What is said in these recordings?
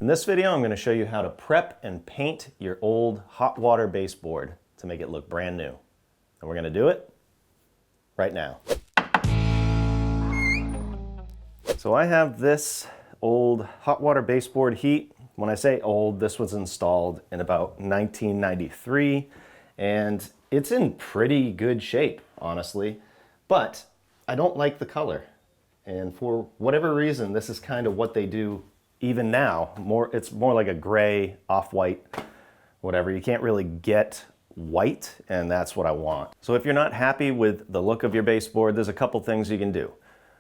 this video, I'm going to show you how to prep and paint your old hot water baseboard to make it look brand new. And we're going to do it right now. So I have this old hot water baseboard heat. When I say old, this was installed in about 1993, and it's in pretty good shape, honestly, but I don't like the color. And for whatever reason, this is kind of what they do even now. It's more like a gray, off-white, whatever. You can't really get white, and that's what I want. So if you're not happy with the look of your baseboard, there's a couple things you can do.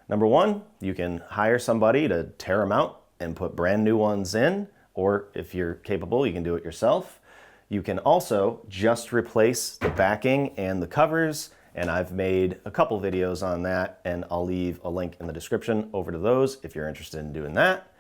Number one, you can hire somebody to tear them out and put brand new ones in, or if you're capable, you can do it yourself. You can also just replace the backing and the covers, and I've made a couple videos on that, and I'll leave a link in the description over to those if you're interested in doing that.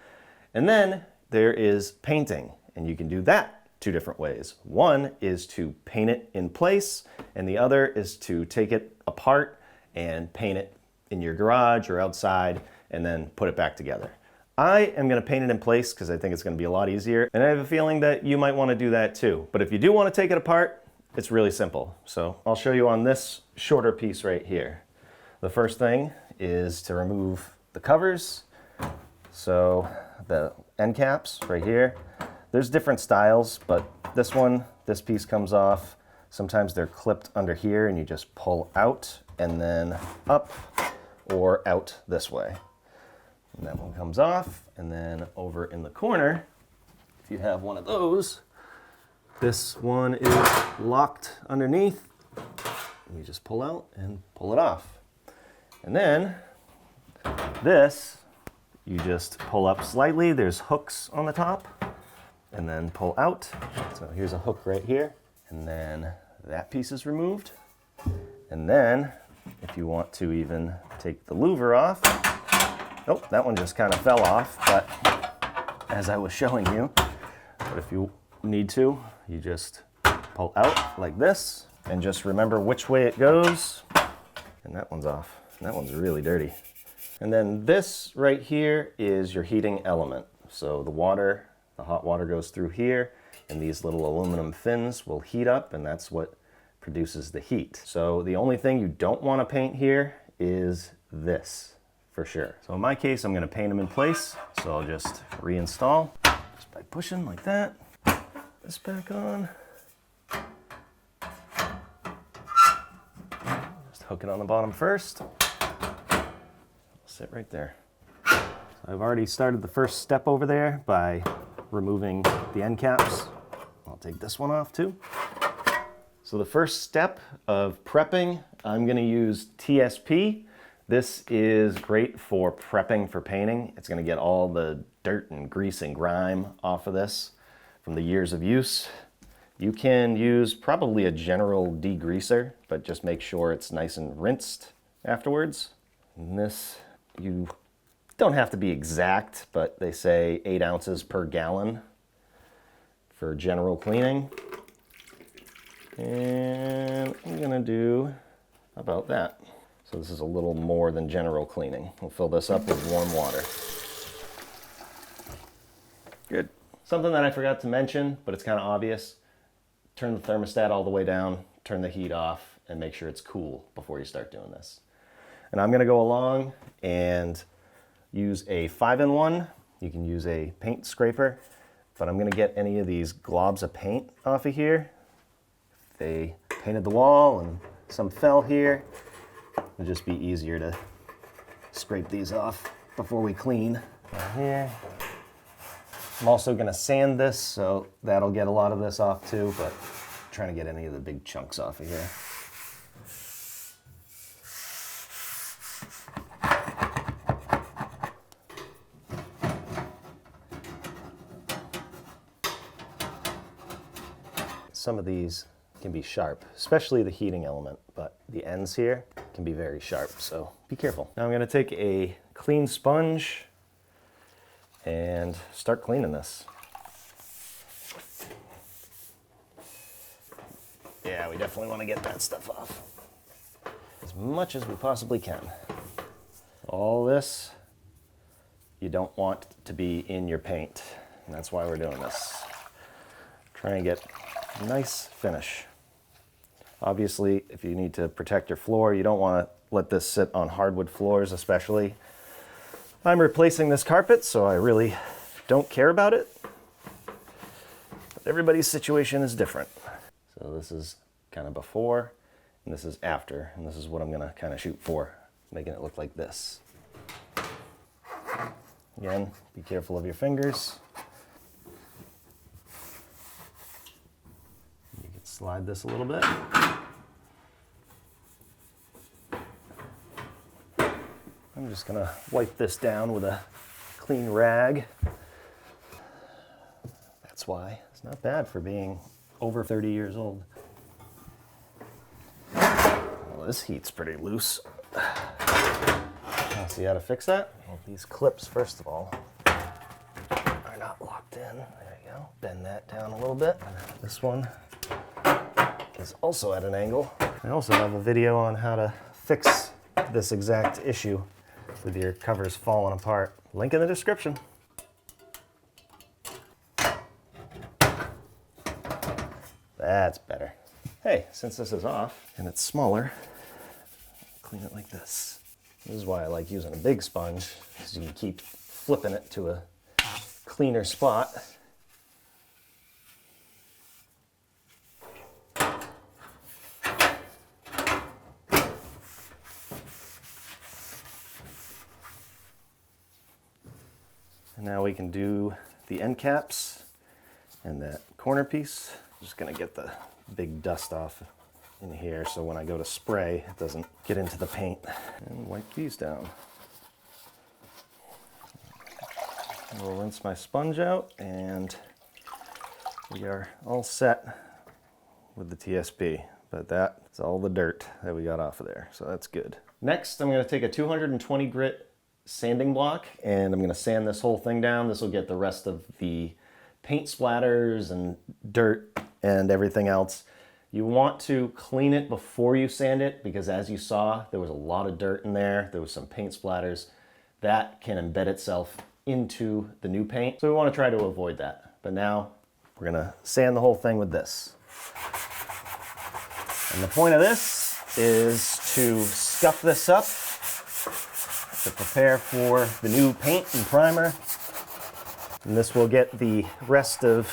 And then there is painting, and you can do that two different ways. One is to paint it in place, and the other is to take it apart and paint it in your garage or outside and then put it back together. I am going to paint it in place because I think it's going to be a lot easier, and I have a feeling that you might want to do that too. But if you do want to take it apart, it's really simple. So I'll show you on this shorter piece right here. The first thing is to remove the covers. So the end caps right here. There's different styles, but this piece comes off. Sometimes they're clipped under here and you just pull out and then up or out this way. And that one comes off, and then over in the corner, if you have one of those, this one is locked underneath. You just pull out and pull it off. And then this, you just pull up slightly. There's hooks on the top, and then pull out. So here's a hook right here, and then that piece is removed. And then if you want to even take the louver off, oh, that one just kind of fell off, but as I was showing you, but if you need to, you just pull out like this, and just remember which way it goes, and that one's off. And that one's really dirty. And then this right here is your heating element. So the hot water goes through here, and these little aluminum fins will heat up, and that's what produces the heat. So the only thing you don't want to paint here is this, for sure. So in my case, I'm going to paint them in place. So I'll just reinstall just by pushing like that. This back on. Just hook it on the bottom first. It'll sit right there. So I've already started the first step over there by removing the end caps. I'll take this one off too. So the first step of prepping, I'm going to use TSP. This is great for prepping for painting. It's going to get all the dirt and grease and grime off of this from the years of use. You can use probably a general degreaser, but just make sure it's nice and rinsed afterwards. And this, you don't have to be exact, but they say 8 ounces per gallon for general cleaning. And I'm gonna do about that. So this is a little more than general cleaning. We'll fill this up with warm water. Good. Something that I forgot to mention, but it's kind of obvious. Turn the thermostat all the way down, turn the heat off, and make sure it's cool before you start doing this. And I'm gonna go along and use a 5-in-1. You can use a paint scraper, but I'm gonna get any of these globs of paint off of here. They painted the wall and some fell here. It'll just be easier to scrape these off before we clean. Right here. I'm also gonna sand this, so that'll get a lot of this off too, but I'm trying to get any of the big chunks off of here. Some of these can be sharp, especially the heating element, but the ends here can be very sharp, so be careful. Now I'm going to take a clean sponge and start cleaning this. Yeah, we definitely want to get that stuff off as much as we possibly can. All this you don't want to be in your paint. And that's why we're doing this. Try and get a nice finish. Obviously, if you need to protect your floor, you don't want to let this sit on hardwood floors especially. I'm replacing this carpet, so I really don't care about it. But everybody's situation is different. So this is kind of before, and this is after, and this is what I'm gonna kind of shoot for, making it look like this. Again, be careful of your fingers. You can slide this a little bit. I'm just gonna wipe this down with a clean rag. That's why it's not bad for being over 30 years old. Well, this heat's pretty loose. See how to fix that? Well, these clips, first of all, are not locked in. There you go. Bend that down a little bit. This one is also at an angle. I also have a video on how to fix this exact issue with your covers falling apart. Link in the description. That's better. Hey, since this is off and it's smaller, clean it like this. This is why I like using a big sponge, because you can keep flipping it to a cleaner spot. And now we can do the end caps and that corner piece. I'm just gonna get the big dust off in here so when I go to spray, it doesn't get into the paint. And wipe these down. We'll rinse my sponge out and we are all set with the TSP. But that's all the dirt that we got off of there, so that's good. Next, I'm gonna take a 220 grit sanding block and I'm gonna sand this whole thing down. This will get the rest of the paint splatters and dirt and everything else. You want to clean it before you sand it because as you saw, there was a lot of dirt in there. There was some paint splatters. That can embed itself into the new paint. So we want to try to avoid that. But now we're gonna sand the whole thing with this. And the point of this is to scuff this up to prepare for the new paint and primer. And this will get the rest of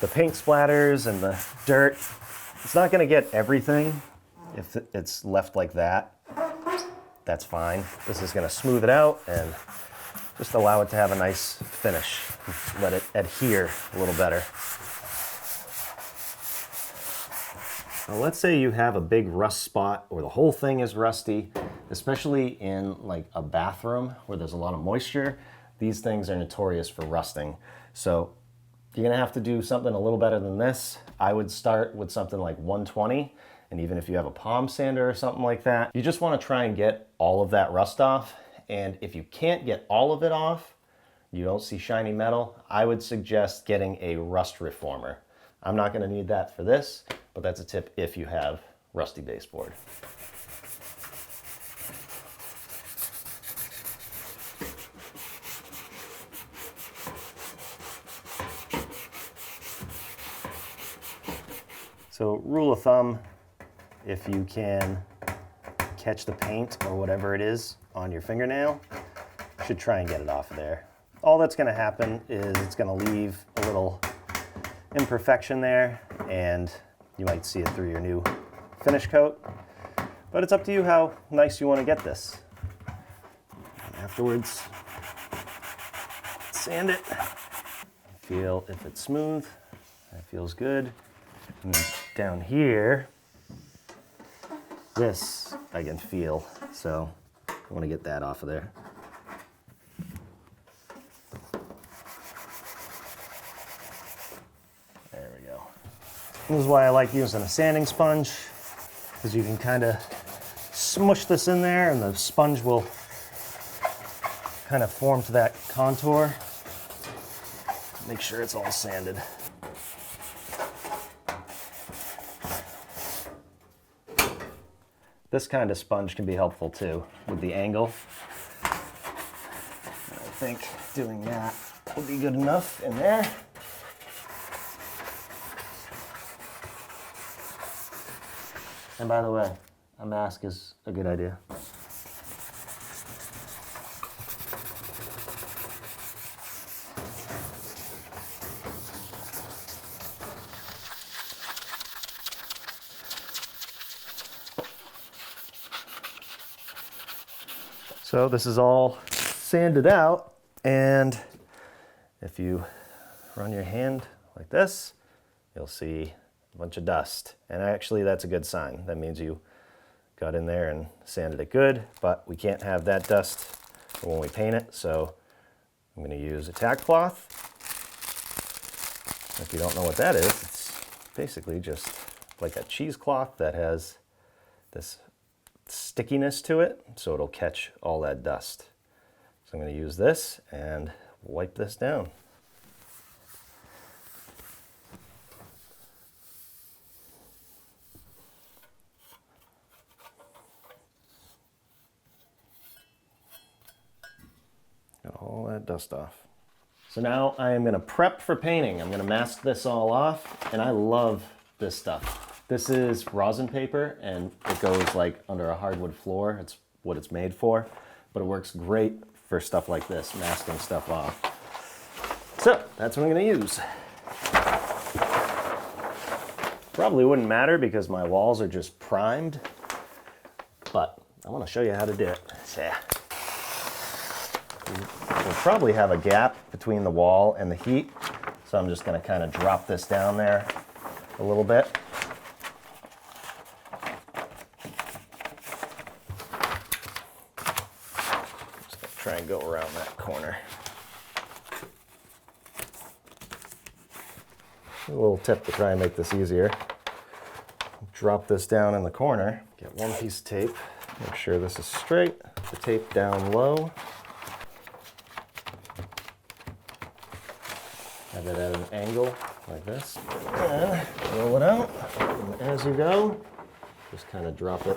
the paint splatters and the dirt. It's not gonna get everything if it's left like that. That's fine. This is gonna smooth it out and just allow it to have a nice finish. Let it adhere a little better. Now let's say you have a big rust spot or the whole thing is rusty, especially in like a bathroom where there's a lot of moisture. These things are notorious for rusting. So you're gonna have to do something a little better than this. I would start with something like 120, and even if you have a palm sander or something like that, you just wanna try and get all of that rust off. And if you can't get all of it off, you don't see shiny metal, I would suggest getting a rust reformer. I'm not gonna need that for this, but that's a tip if you have rusty baseboard. So rule of thumb, if you can catch the paint or whatever it is on your fingernail, you should try and get it off of there. All that's gonna happen is it's gonna leave a little imperfection there and you might see it through your new finish coat. But it's up to you how nice you wanna get this. And afterwards, sand it. Feel if it's smooth, that feels good. And down here, this I can feel, so I want to get that off of there. There we go. This is why I like using a sanding sponge, because you can kind of smush this in there and the sponge will kind of form to that contour. Make sure it's all sanded. This kind of sponge can be helpful too with the angle. I think doing that would be good enough in there. And by the way, a mask is a good idea. So this is all sanded out, and if you run your hand like this, you'll see a bunch of dust. And actually that's a good sign. That means you got in there and sanded it good, but we can't have that dust when we paint it, so I'm going to use a tack cloth. If you don't know what that is, it's basically just like a cheesecloth that has this stickiness to it, so it'll catch all that dust. So I'm going to use this and wipe this down. Get all that dust off. So now I am going to prep for painting. I'm going to mask this all off, and I love this stuff. This is rosin paper, and it goes like under a hardwood floor. It's what it's made for, but it works great for stuff like this, masking stuff off. So that's what I'm going to use. Probably wouldn't matter because my walls are just primed, but I want to show you how to do it. So, we'll probably have a gap between the wall and the heat, so I'm just going to kind of drop this down there a little bit. Try and go around that corner. A little tip to try and make this easier. Drop this down in the corner. Get one piece of tape. Make sure this is straight. The tape down low. Have it at an angle like this. And roll it out. And as you go, just kind of drop it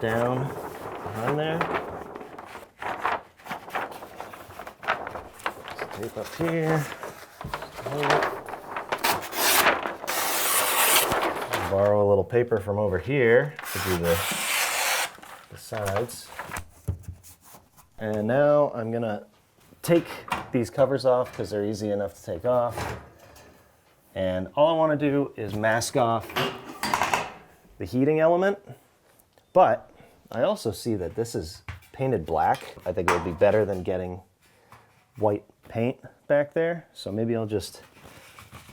down behind there. Tape up here. Borrow a little paper from over here to do the sides. And now I'm gonna take these covers off because they're easy enough to take off. And all I want to do is mask off the heating element. But I also see that this is painted black. I think it would be better than getting white paint back there, so maybe I'll just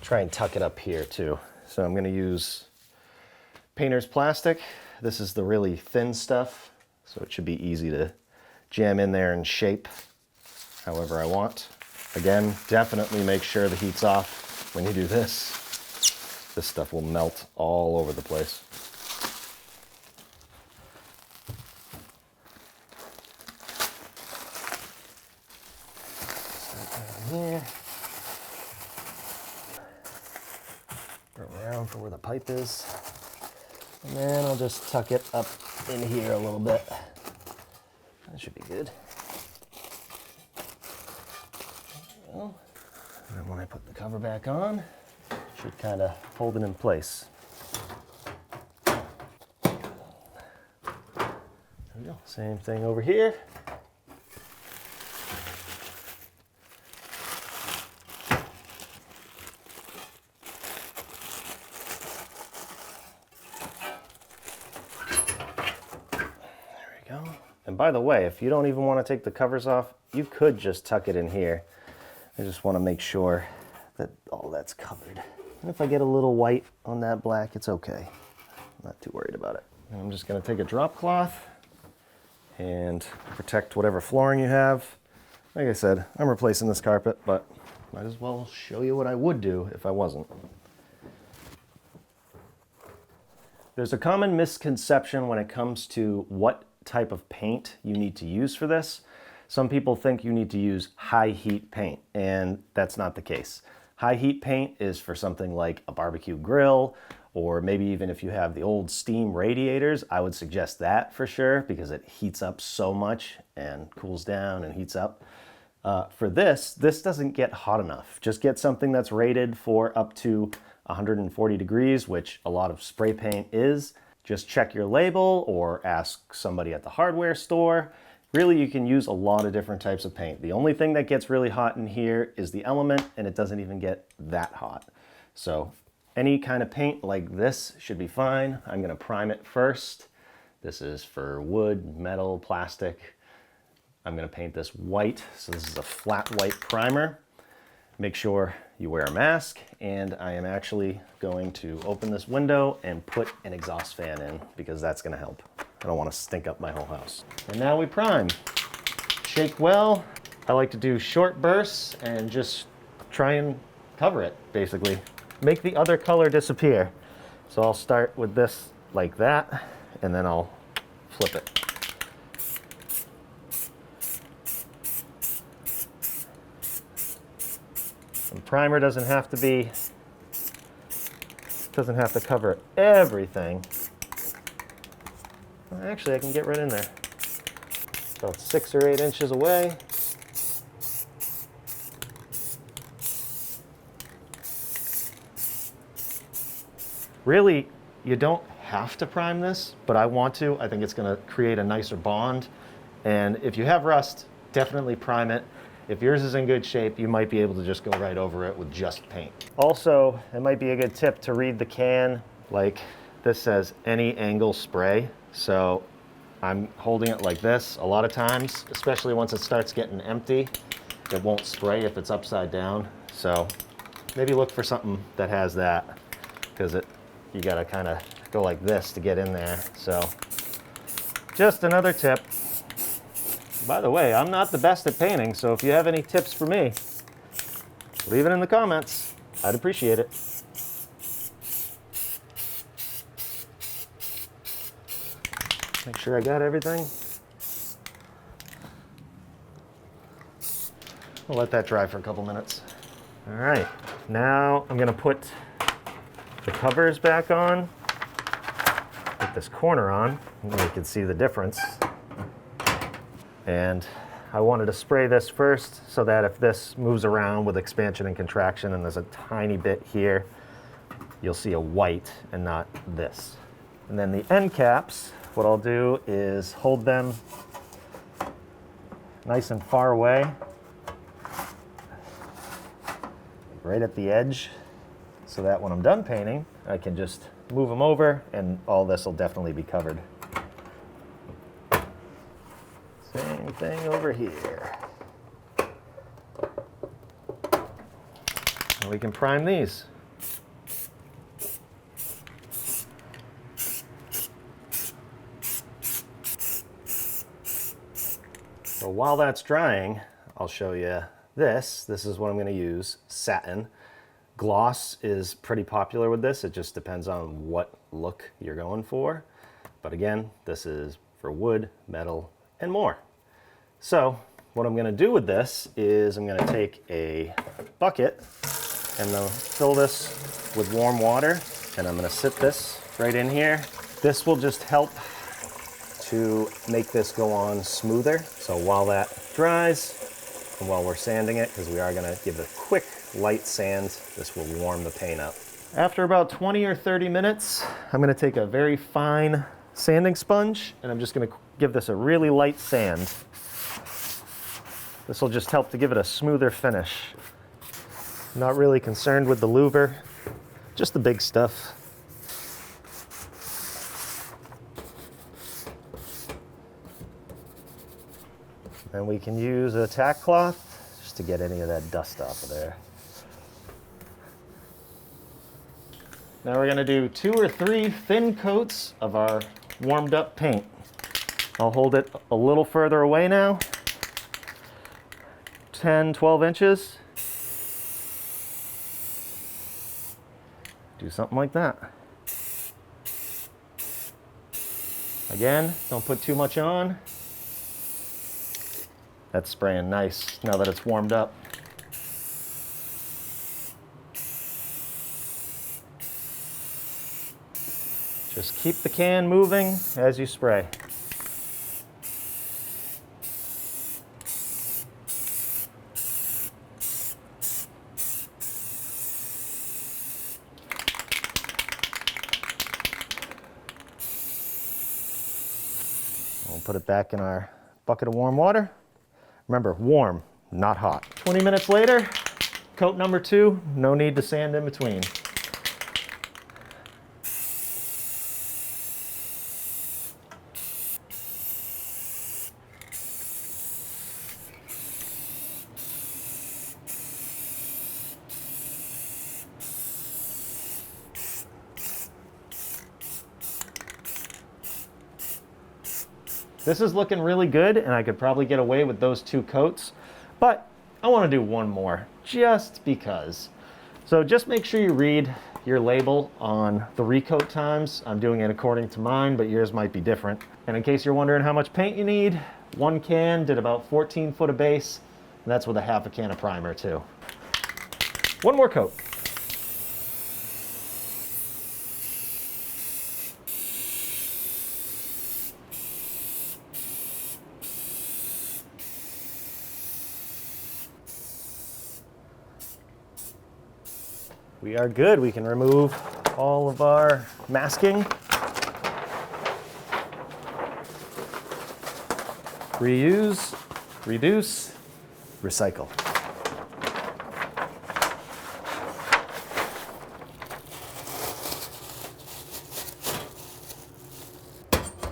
try and tuck it up here too. So I'm going to use painter's plastic. This is the really thin stuff, so it should be easy to jam in there and shape however I want. Again, definitely make sure the heat's off when you do this. This stuff will melt all over the place. Here. Around for where the pipe is. And then I'll just tuck it up in here a little bit. That should be good. Well, and then when I put the cover back on, it should kind of hold it in place. There we go. Same thing over here. And by the way, if you don't even want to take the covers off, you could just tuck it in here. I just want to make sure that all that's covered. And if I get a little white on that black, it's okay. I'm not too worried about it. And I'm just going to take a drop cloth and protect whatever flooring you have. Like I said, I'm replacing this carpet, but might as well show you what I would do if I wasn't. There's a common misconception when it comes to what type of paint you need to use for this. Some people think you need to use high heat paint, and that's not the case. High heat paint is for something like a barbecue grill, or maybe even if you have the old steam radiators, I would suggest that for sure because it heats up so much and cools down and heats up. For this doesn't get hot enough. Just get something that's rated for up to 140 degrees, which a lot of spray paint is. Just check your label or ask somebody at the hardware store. Really, you can use a lot of different types of paint. The only thing that gets really hot in here is the element, and it doesn't even get that hot. So any kind of paint like this should be fine. I'm gonna prime it first. This is for wood, metal, plastic. I'm gonna paint this white. So this is a flat white primer. Make sure you wear a mask, and I am actually going to open this window and put an exhaust fan in because that's gonna help. I don't wanna stink up my whole house. And now we prime. Shake well. I like to do short bursts and just try and cover it, basically. Make the other color disappear. So I'll start with this like that, and then I'll flip it. And primer doesn't have to cover everything. Well, actually, I can get right in there. About 6 or 8 inches away. Really, you don't have to prime this, but I want to. I think it's gonna create a nicer bond. And if you have rust, definitely prime it. If yours is in good shape, you might be able to just go right over it with just paint. Also, it might be a good tip to read the can. Like this says any angle spray. So I'm holding it like this. A lot of times, especially once it starts getting empty, it won't spray if it's upside down. So maybe look for something that has that, because you gotta kind of go like this to get in there. So just another tip. By the way, I'm not the best at painting, so if you have any tips for me, leave it in the comments. I'd appreciate it. Make sure I got everything. I'll let that dry for a couple minutes. All right, now I'm gonna put the covers back on. Put this corner on, and you can see the difference. And I wanted to spray this first so that if this moves around with expansion and contraction and there's a tiny bit here, you'll see a white and not this. And then the end caps, what I'll do is hold them nice and far away, right at the edge, so that when I'm done painting, I can just move them over and all this will definitely be covered. Same thing over here. And we can prime these. So while that's drying, I'll show you this. This is what I'm going to use, satin. Gloss is pretty popular with this. It just depends on what look you're going for. But again, this is for wood, metal, and more. So what I'm going to do with this is I'm going to take a bucket and I'll fill this with warm water, and I'm going to sit this right in here. This will just help to make this go on smoother. So while that dries and while we're sanding it, because we are going to give it a quick light sand, this will warm the paint up. After about 20 or 30 minutes, I'm going to take a very fine sanding sponge and I'm just going to give this a really light sand. This will just help to give it a smoother finish. Not really concerned with the louver, just the big stuff. And we can use a tack cloth just to get any of that dust off of there. Now we're going to do 2 or 3 thin coats of our warmed up paint. I'll hold it a little further away now. 10, 12 inches. Do something like that. Again, don't put too much on. That's spraying nice now that it's warmed up. Just keep the can moving as you spray. put it back in our bucket of warm water. Remember, warm, not hot. 20 minutes later, coat number 2, no need to sand in between. This is looking really good, and I could probably get away with those 2 coats, but I want to do one more, just because. So just make sure you read your label on the recoat times. I'm doing it according to mine, but yours might be different. And in case you're wondering how much paint you need, 1 can did about 14 foot of base, and that's with a half a can of primer too. One more coat. We are good. We can remove all of our masking. Reuse, reduce, recycle.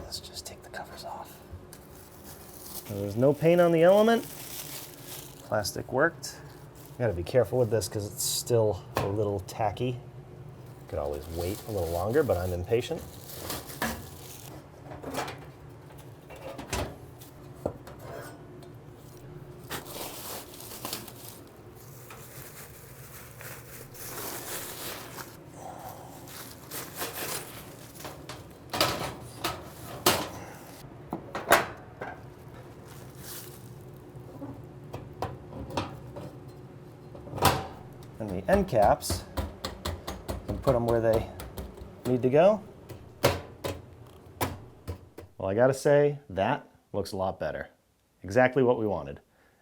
Let's just take the covers off. There's no paint on the element. Plastic worked. I gotta be careful with this because it's still a little tacky. Could always wait a little longer, but I'm impatient. And the end caps, and put them where they need to go. Well, I gotta say, that looks a lot better. Exactly what we wanted.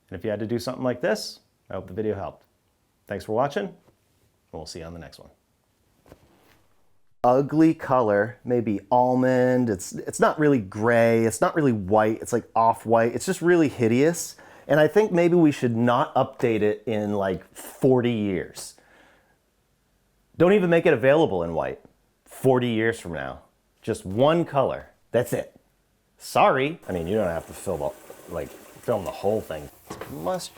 And if you had to do something like this, I hope the video helped. Thanks for watching, and we'll see you on the next one. Ugly color, maybe almond, it's not really gray, it's not really white, it's like off-white, it's just really hideous. And I think maybe we should not update it in like 40 years. Don't even make it available in white 40 years from now. Just one color, that's it. Sorry. I mean, you don't have to film the whole thing. Must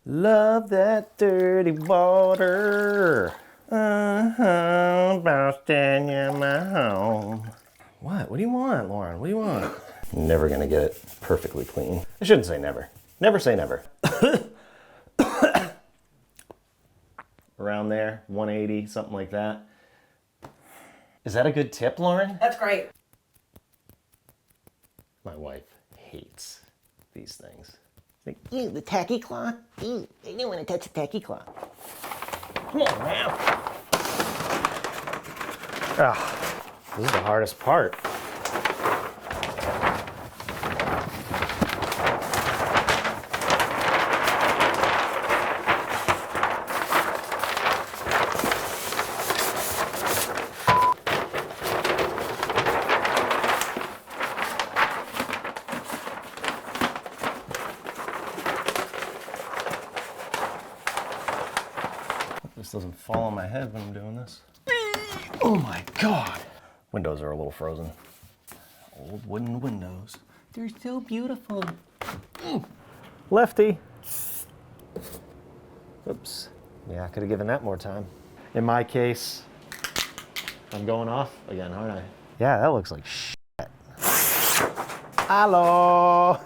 love that dirty water. Boston, you're my home. What do you want, Lauren? What do you want? Never gonna get it perfectly clean. I shouldn't say never. Never say never. Around there, 180, something like that. Is that a good tip, Lauren? That's great. My wife hates these things. Like, ew, the tacky cloth? Ew, I don't want to touch the tacky cloth. Come on, man. Ah, this is the hardest part. This doesn't fall on my head when I'm doing this. Oh my God. Windows are a little frozen. Old wooden windows. They're so beautiful. Lefty. Oops. Yeah, I could have given that more time. In my case, I'm going off again, aren't I? Yeah, that looks like shit. Hello.